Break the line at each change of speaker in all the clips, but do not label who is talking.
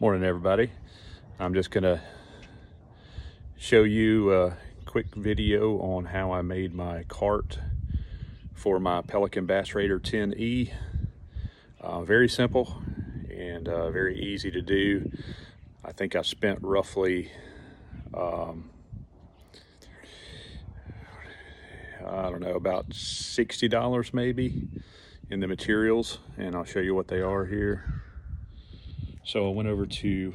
Morning, everybody. I'm just gonna show you a quick video on how I made my cart for my Pelican Bass Raider 10E. Very simple and very easy to do. I think I spent roughly I don't know, about $60 maybe in the materials, and I'll show you what they are here. So I went over to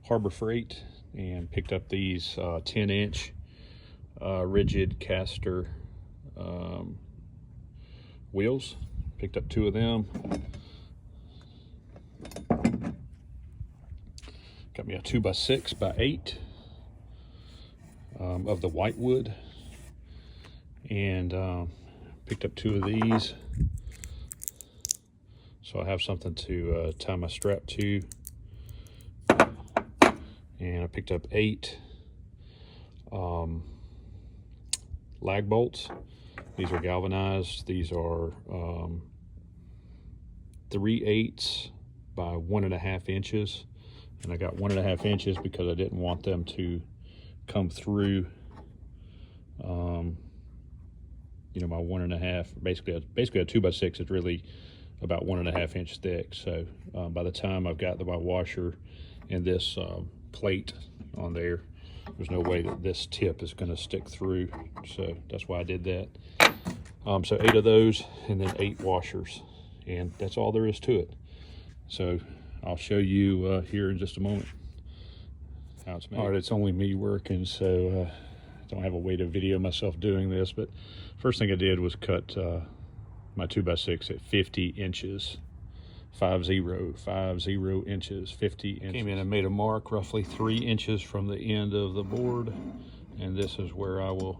Harbor Freight and picked up these 10-inch rigid caster wheels. Picked up 2 of them. Got me a 2x6x8 of the white wood, and picked up 2 of these, so I have something to tie my strap to. And I picked up 8 lag bolts. These are galvanized. These are 3/8 by 1.5 inches, and I got 1.5 inches because I didn't want them to come through you know, my 1.5. Basically a 2x6 is really about 1.5 inch thick. So by the time I've got my washer and this plate on there, there's no way that this tip is going to stick through, so that's why I did that. So 8 of those, and then 8 washers, and that's all there is to it. So I'll show you here in just a moment how it's made. All right, it's only me working, so I don't have a way to video myself doing this, but first thing I did was cut my 2x6 at 50 inches. 50 inches, 50 inches. Came in and made a mark roughly 3 inches from the end of the board, and this is where I will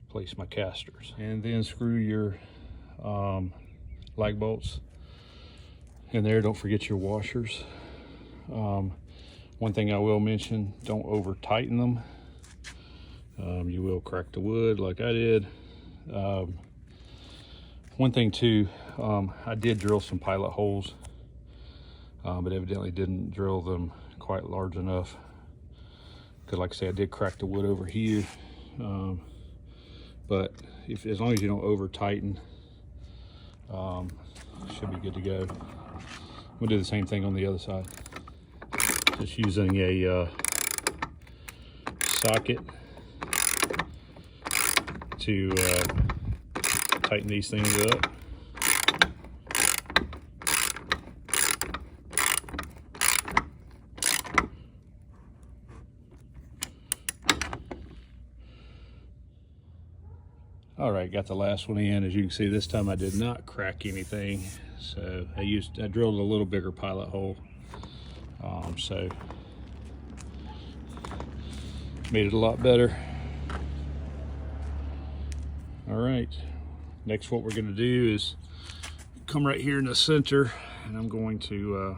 place my casters. And then screw your lag bolts in there. Don't forget your washers. One thing I will mention, don't over tighten them. You will crack the wood like I did. One thing too, I did drill some pilot holes, but evidently didn't drill them quite large enough, because like I say, I did crack the wood over here. But as long as you don't over tighten, should be good to go. We'll do the same thing on the other side. Just using a socket to tighten these things up. All right, got the last one in. As you can see, this time I did not crack anything, so I drilled a little bigger pilot hole, so made it a lot better. All right, next what we're going to do is come right here in the center, and I'm going to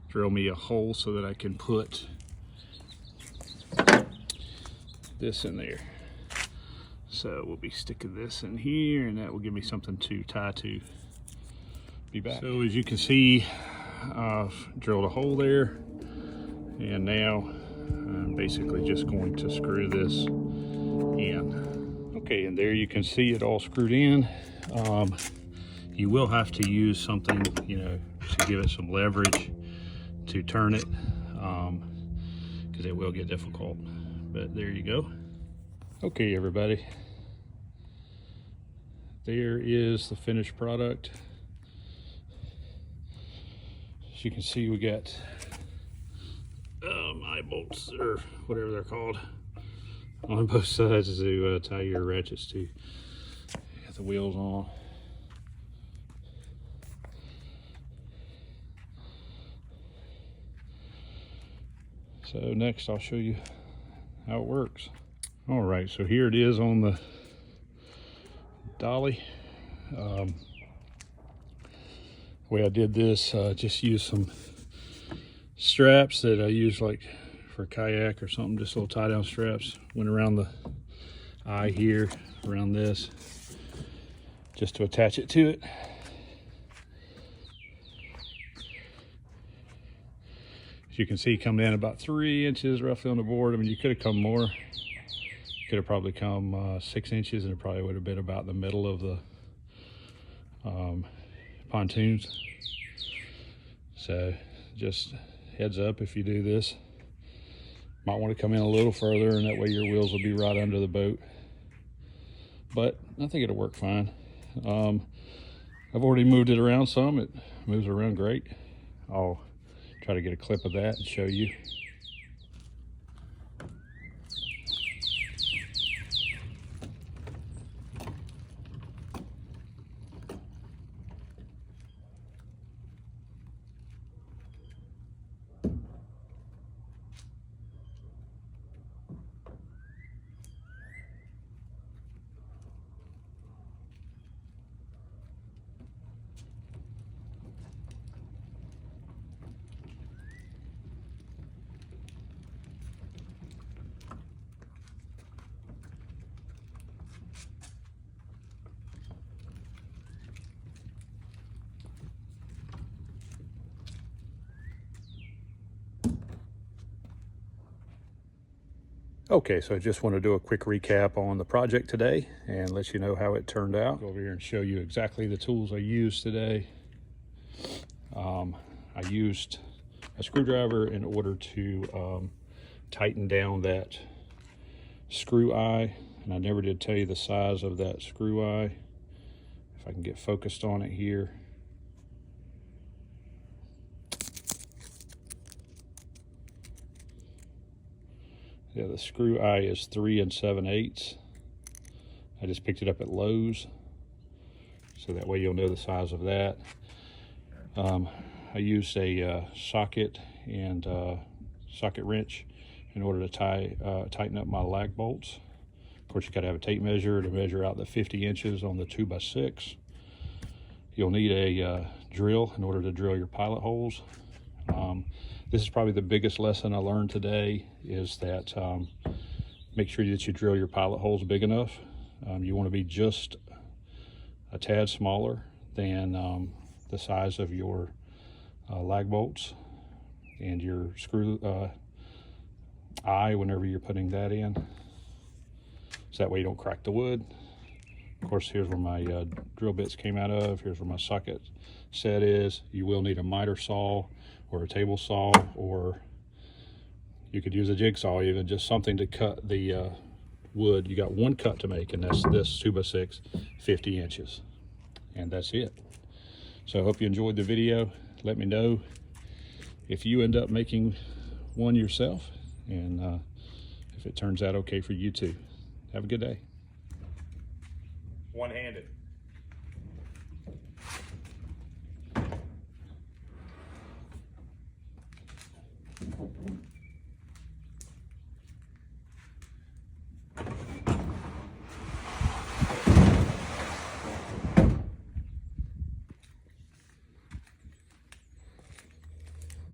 drill me a hole so that I can put this in there. So we'll be sticking this in here, and that will give me something to tie to. Be back. So as you can see, I've drilled a hole there, and now I'm basically just going to screw this in. Okay, and there you can see it all screwed in. You will have to use something, you know, to give it some leverage to turn it, because it will get difficult. But there you go. Okay, everybody, there is the finished product. As you can see, we got eye bolts, or whatever they're called, on both sides to tie your ratchets to. Got the wheels on. So next I'll show you how it works. All right, so here it is on the dolly. The way I did this, just used some straps that I use like for a kayak or something, just little tie down straps. Went around the eye here, around this, just to attach it to it. As you can see, come down about 3 inches roughly on the board. I mean, you could have come more. Could have probably come 6 inches, and it probably would have been about the middle of the pontoons. So just heads up, if you do this, might want to come in a little further, and that way your wheels will be right under the boat. But I think it'll work fine. I've already moved it around some. It moves around great. I'll try to get a clip of that and show you. Okay, so I just want to do a quick recap on the project today and let you know how it turned out. Go over here and show you exactly the tools I used today. I used a screwdriver in order to tighten down that screw eye, and I never did tell you the size of that screw eye. If I can get focused on it here. Yeah, the screw eye is 3 7/8. I just picked it up at Lowe's, so that way you'll know the size of that. I used a socket and socket wrench in order to tighten up my lag bolts. Of course, you got to have a tape measure to measure out the 50 inches on the 2x6. You'll need a drill in order to drill your pilot holes. This is probably the biggest lesson I learned today, is that make sure that you drill your pilot holes big enough. You want to be just a tad smaller than the size of your lag bolts and your screw eye whenever you're putting that in. So that way you don't crack the wood. Of course, here's where my drill bits came out of. Here's where my socket set is. You will need a miter saw or a table saw, or you could use a jigsaw even, just something to cut the wood. You got one cut to make, and that's this 2x6, 50 inches. And that's it. So I hope you enjoyed the video. Let me know if you end up making one yourself, and if it turns out okay for you too. Have a good day.
One-handed.